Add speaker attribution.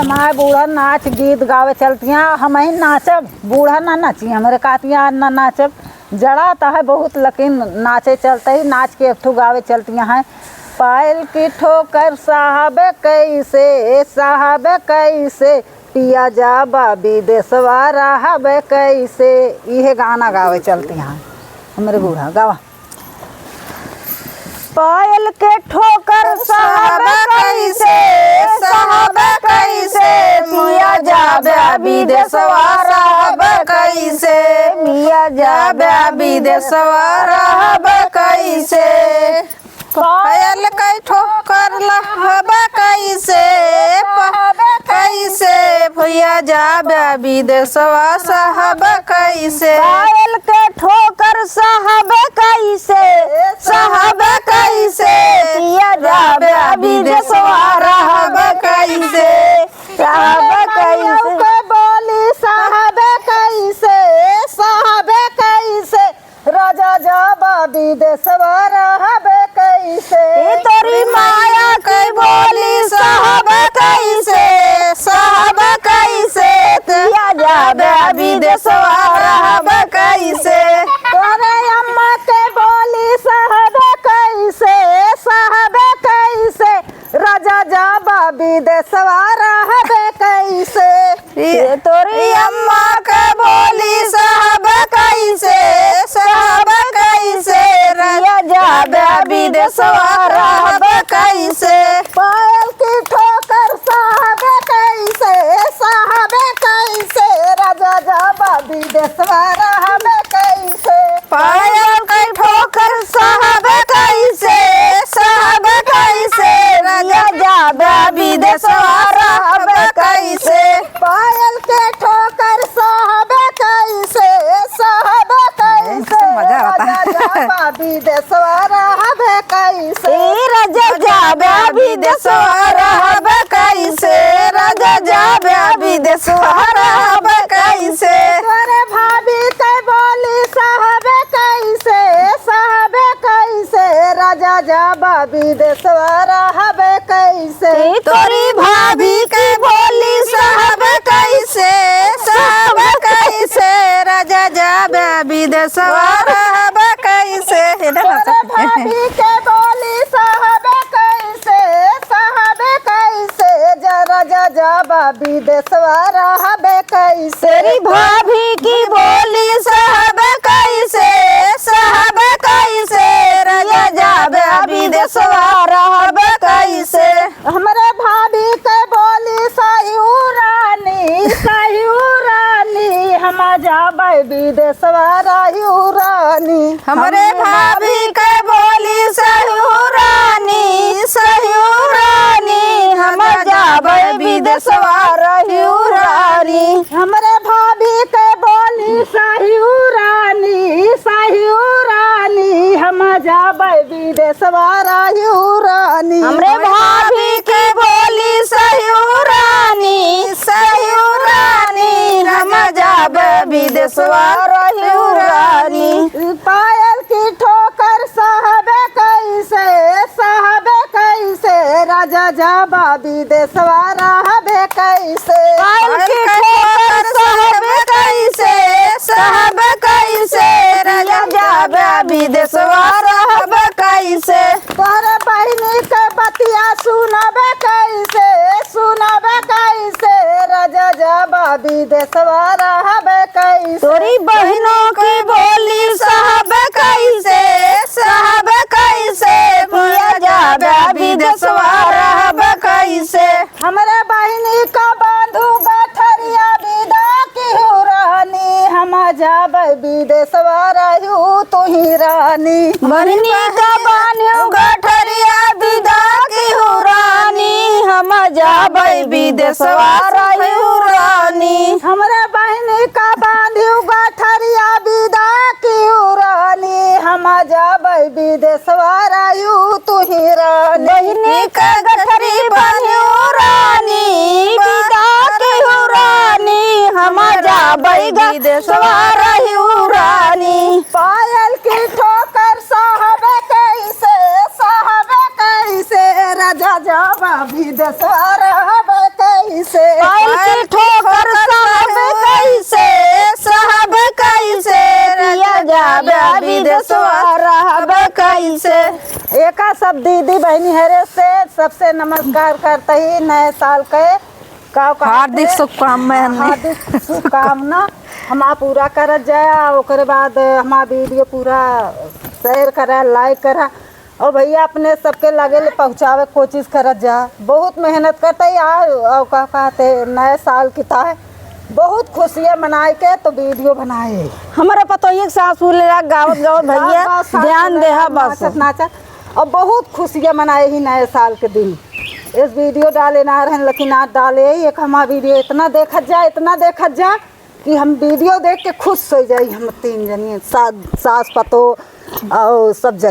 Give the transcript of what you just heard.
Speaker 1: हमारे बूढ़ा नाच गीत गावे चलतियाँ, हम ही नाचब, बूढ़ा ना नाची हमारे कातियाँ ना नाचब। जड़ा तो है बहुत लेकिन नाचे चलते ही नाच के एक ठो गावे चलतियाँ हैं। पायल की ठोकर साहब कैसे, साहब कैसे, पिया जा बाबी देसवा राहब कैसे। यह गाना गावे चलतियाँ हैं हमारे बूढ़ा गावा। पायल के ठोकर साहब कैसे, साहब कैसे, पिया जा विदेशवा राहब कैसे, पिया जा विदेशवा राहब कैसे। पायल के ठोकर लहब कैसे, पहब कैसे, भैया जा विदेशवा साहब कैसे। पायल के ठोकर साहब कैसे, साहब कैसे, पिया जा विदेशवा राहब कैसे, साहब कैसे। बोली साहब कैसे, साहब कैसे, राजा जा विदेशवा राहब कैसे। तोरी माया के बोली साहब कैसे, साहब कैसे, पिया जा विदेशवा राहब कैसे। तोरे अम्मा के बोली साहब कैसे, साहब कैसे, राजा जा विदेशवा राहब कैसे। तोरी अम्मा के बोली साहब कैसे, साहब कैसे, राजा जा विदेशवा राहब कैसे। पायल की ठोकर साहब कैसे, साहब कैसे, राजा जा विदेशवा राहब कैसे। पायल की ठोकर साहब कैसे, साहब कैसे, राजा जा विदेशवा राहब कैसे। पायल के ठोकर साहब कैसे, साहब कैसे, राजा जा विदेशवा राहब कैसे। राजा जा विदेशवा राहब कैसे, राजा जा विदेशवा राहब कैसे। तोरे भाभी के बोली साहब कैसे, साहब कैसे, राजा जा विदेशवा राहब कैसे। तोरी भाभी के बोली साहब कैसे, साहब कैसे, राजा जा विदेशवा राहब कैसे। भाभी के बोली साहब कैसे, साहब कैसे, राजा जा विदेशवा राहब कैसे। भाभी की बोली साहब कैसे, साहब कैसे, राजा जा विदेशवा राहब कैसे। हमारे भाभी के बोली साहू रानी, साहू रानी, हम जाबे विदेशवा राहू रानी। हमारे भाभी के बोली साहू रानी, साहू रानी, हम जाबे विदेशवा राहू रानी। हमारे भाभी के बोली साहू रानी, साहू रानी, हम जाबे विदेशवा राहू रानी। हमरे भाभी के बोली साहू रानी, साहू रानी, हम जाबे विदेशवा राहू रानी। पायल की ठोकर साहब कैसे, साहब कैसे, राजा जा विदेशवा राहब कैसे। पायल की ठोकर साहब कैसे, साहब कैसे, राजा जा विदेशवा राहब कैसे। तोरे बहिनी के बतिया सुनब कैसे, सुनब कैसे, राजा जा विदेशवा राहब कैसे। तोरी बहनों की बोली साहब कैसे, साहब कैसे, पिया जा विदेशवा राहब कैसे। हमारे बहिनी का बांधू गठरिया विदा की हो रानी, हम जाबे विदेशवा राहू तू ही रानी। बहिनी का बांधू गठरिया विदा की हो रानी, हम जाबे विदेशवा राहू रानी। हमारे बहिनी का बांधू गठरिया विदा की हो रानी, हम जाबे विदेशवा राहू तू ही रानी। बहिनी का गठरी बांधू रानी, विदा की हो रानी, हम जाबे विदेशवा राहू रानी। पायल की ठोकर साहब कैसे, साहब कैसे, राजा जा विदेशवा राहब कैसे। सब दीदी बहनी हरे से सबसे नमस्कार करते ही नए साल के
Speaker 2: हार्दिक शुभकामनाएं।
Speaker 1: हार्दिक शुभकामना हमारा पूरा करत जाए। ओकरे बाद हमारा वीडियो पूरा शेयर करा, लाइक करा और भैया अपने सबके लगे ले पहुँचावे कोशिश करत जा। बहुत मेहनत करते यार और का कहते नए साल की था बहुत खुशियाँ मनाए के तो वीडियो बनाए।
Speaker 2: हमारे पता एक सास फूले गावत गावत भैया ध्यान दे बस
Speaker 1: नाचत और बहुत खुशियाँ मनाए ही नए साल के दिन। इस वीडियो डाले ना रहे लेकिन आज डाले ही एक हमारा वीडियो इतना देखत जा कि हम वीडियो देख के खुश हो जाए। हम 3 जनी सास पतो और सब जन।